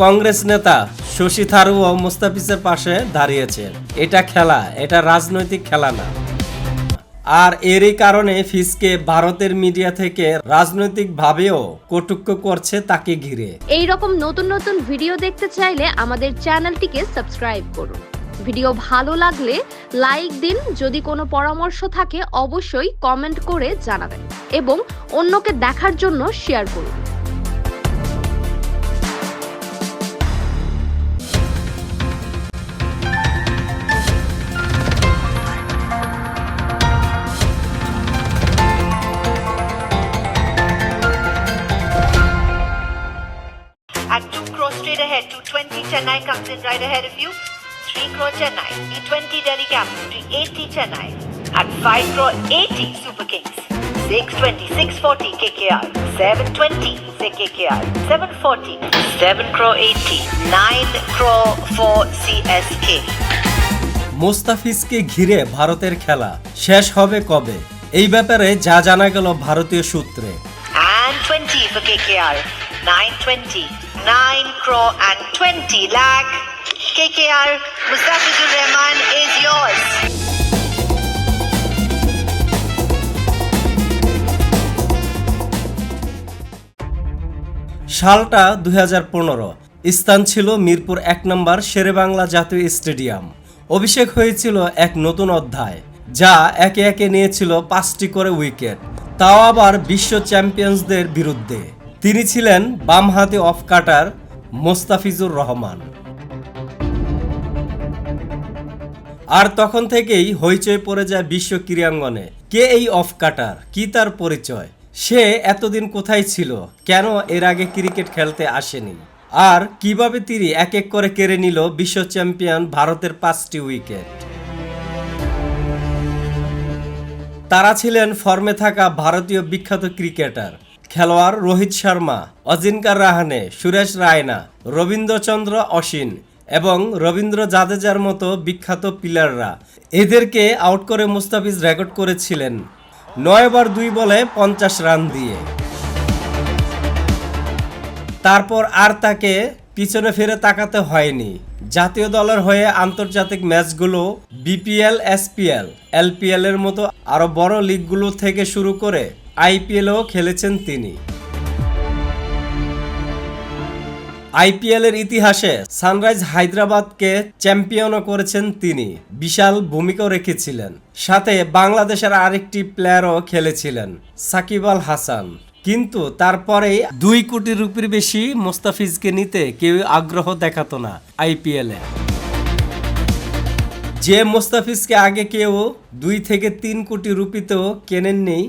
কংগ্রেস নেতা শশী থারুরও মুস্তাফিজের পাশে দাঁড়িয়েছেন। এটা খেলা, এটা রাজনৈতিক খেলা না। আর এরই কারণে ফিজকে ভারতের মিডিয়া থেকে রাজনৈতিকভাবেও কটূক্তি করছে তাকে ঘিরে। এই রকম নতুন নতুন ভিডিও দেখতে চাইলে আমাদের চ্যানেলটিকে সাবস্ক্রাইব করুন। ভিডিও ভালো লাগলে লাইক দিন। যদি কোনো পরামর্শ থাকে অবশ্যই কমেন্ট করে জানাবেন এবং অন্যকে দেখার জন্য শেয়ার করুন। At 2 crore straight ahead, 220 Chennai comes in right ahead of you. 3 crore Chennai, E20 Delhi Capital, 380 Chennai. At 5 crore 80 Super Kings, 620, 640 KKR, 720 KKR, 740, 7 crore 80, 9 crore for CSK. মুস্তাফিজকে ঘিরে ভারতের খেলা শেষ হবে কবে, এই ব্যাপারে যা জানা গেল ভারতীয় সূত্রে। And 20 for KKR, 920, 9 crore and 20 lakh. KKR, Mustafizur Rahman is yours. সালটা 2015, স্থান ছিল মিরপুর 1 নম্বর শেরেবাংলা জাতীয় স্টেডিয়াম। অভিষেক হয়েছিল এক নতুন অধ্যায়, যা একে একে নিয়েছিল 5টি করে উইকেট, তাও আবার বিশ্ব চ্যাম্পিয়নসদের বিরুদ্ধে। তিনি ছিলেন বামহাতি অফ কাটার মোস্তাফিজুর রহমান। আর তখন থেকেই হইচই পড়ে যায় বিশ্ব ক্রীড়াঙ্গনে। কে এই অফ কাটার, কি তার পরিচয়, সে এতদিন কোথায় ছিল, কেন এর আগে ক্রিকেট খেলতে আসেনি, আর কিভাবে তিনি এক এক করে কেড়ে নিল বিশ্ব চ্যাম্পিয়ন ভারতের 5টি উইকেট। তারা ছিলেন ফর্মে থাকা ভারতীয় বিখ্যাত ক্রিকেটার খেলোয়াড় রোহিত শর্মা, অজিঙ্কা রাহানে, সুরেশ রায়না, রবীন্দ্রচন্দ্র অশ্বিন এবং রবীন্দ্র জাদেজার মতো বিখ্যাত প্লেয়াররা। এদেরকে আউট করে মুস্তাফিজ রেকর্ড করেছিলেন 9 ওভার 2 বলে 50 রান দিয়ে। তারপর আর তাকে পিছনে ফিরে তাকাতে হয়নি। জাতীয় দলের হয়ে আন্তর্জাতিক ম্যাচগুলো, বিপিএল, এসপিএল, এলপিএল এর মতো আরো বড় লিগগুলো থেকে শুরু করে আইপিএলও খেলেছেন তিনি। আইপিএল এর ইতিহাসে সানরাইজ হায়দ্রাবাদকে চ্যাম্পিয়নও করেছেন তিনি, বিশাল ভূমিকাও রেখেছিলেন। সাথে বাংলাদেশের আরেকটি প্লেয়ারও খেলেছিলেন, সাকিব আল হাসান। কিন্তু তারপরেই 2 কোটি রুপির বেশি মুস্তাফিজকে নিতে কেউ আগ্রহ দেখাতো না আইপিএলে। যে মুস্তাফিজকে আগে কেউ 2 থেকে 3 কোটি রুপিতেও কেনেননি,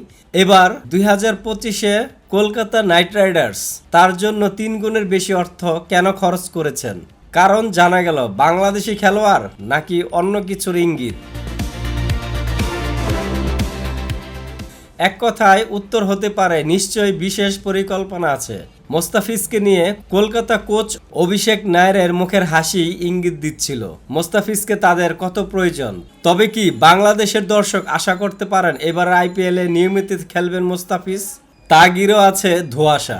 এবার 2025-এ কলকাতা নাইট রাইডার্স তার জন্য 3 গুণের বেশি অর্থ কেন খরচ করেছেন? কারণ জানা গেল বাংলাদেশি খেলোয়াড় নাকি অন্য কিছুর ইঙ্গিত। এক কথায় উত্তর হতে পারে নিশ্চয়ই বিশেষ পরিকল্পনা আছে। মুস্তাফিজকে নিয়ে কলকাতা কোচ অভিষেক নায়ারের মুখের হাসি ইঙ্গিত দিচ্ছিল মুস্তাফিজকে তাদের কত প্রয়োজন। তবে কি বাংলাদেশের দর্শক আশা করতে পারেন এবার আইপিএলে নিয়মিত খেলবেন মুস্তাফিজ? তা ঘিরেও আছে ধোঁয়াশা।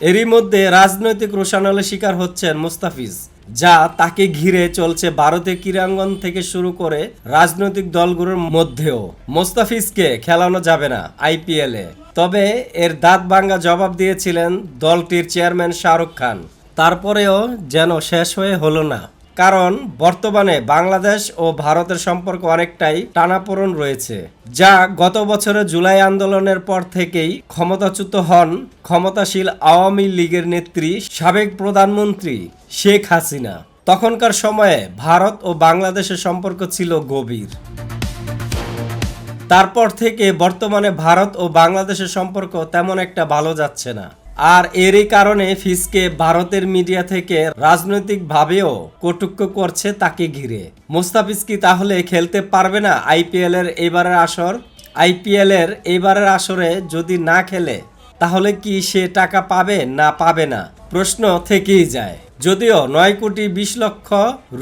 এরই মধ্যে রাজনৈতিক রোষানলের শিকার হচ্ছেন মুস্তাফিজ, যা তাকে ঘিরে চলছে ভারতের ক্রীড়াঙ্গন থেকে শুরু করে রাজনৈতিক দলগুলোর মধ্যেও। মুস্তাফিজকে খেলানো যাবে না আইপিএলে, তবে এর দাঁত ভাঙা জবাব দিয়েছিলেন দলটির চেয়ারম্যান শাহরুখ খান। তারপরেও যেন শেষ হয়ে হলো না, কারণ বর্তমানে বাংলাদেশ ও ভারতের সম্পর্ক অনেকটাই টানাপোড়েন রয়েছে, যা গত বছরের জুলাই আন্দোলনের পর থেকেই ক্ষমতাচ্যুত হন ক্ষমতাশীল আওয়ামী লীগের নেত্রী সাবেক প্রধানমন্ত্রী শেখ হাসিনা। তখনকার সময়ে ভারত ও বাংলাদেশের সম্পর্ক ছিল গভীর। তারপর থেকে বর্তমানে ভারত ও বাংলাদেশের সম্পর্ক তেমন একটা ভালো যাচ্ছে না। আর এরই কারণে ফিজকে ভারতের মিডিয়া থেকে রাজনৈতিকভাবেও কটূক্তি করছে তাকে ঘিরে। মুস্তাফিজ কি তাহলে খেলতে পারবে না আইপিএল এর এবারের আসর? আইপিএল এর এবারের আসরে যদি না খেলে তাহলে কি সে টাকা পাবে না পাবে না, প্রশ্ন থেকেই যায়। যদিও 9 কোটি 20 লক্ষ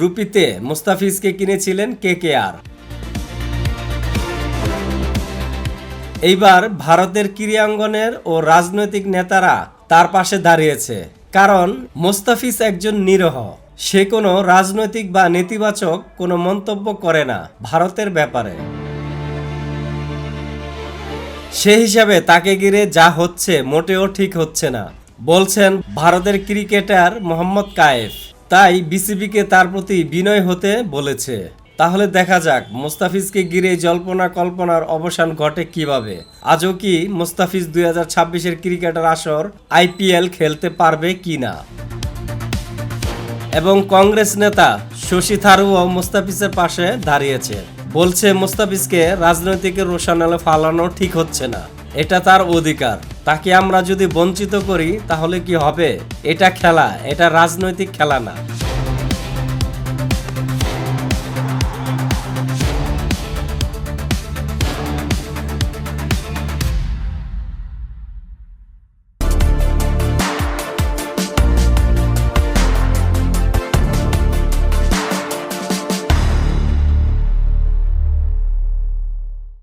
রুপিতে মুস্তাফিজকে কিনেছিলেন কেকেআর। এইবার ভারতের ক্রীড়াঙ্গনের ও রাজনৈতিক নেতারা তার পাশে দাঁড়িয়েছে, কারণ মোস্তাফিজ একজন নিরীহ। সে কোনো রাজনৈতিক বা নেতিবাচক কোনো মন্তব্য করে না ভারতের ব্যাপারে। সে হিসাবে তাকে ঘিরে যা হচ্ছে মোটেও ঠিক হচ্ছে না, বলছেন ভারতের ক্রিকেটার মোহাম্মদ কায়েফ। তাই বিসিবিকে তার প্রতি বিনয় হতে বলেছে। তাহলে দেখা যাক মোস্তাফিজকে ঘিরে জল্পনা কল্পনার অবসান ঘটে কিভাবে। আজও কি মোস্তাফিজ 2026-এর ক্রিকেটার আসর IPL খেলতে পারবে কিনা। এবং কংগ্রেস নেতা শশী থারুরও মোস্তাফিজের পাশে দাঁড়িয়েছে, বলছে মোস্তাফিজকে রাজনৈতিক রোশানলে ফালানো ঠিক হচ্ছে না, এটা তার অধিকার। তাকে আমরা যদি বঞ্চিত করি তাহলে কি হবে? এটা খেলা, এটা রাজনৈতিক খেলা না।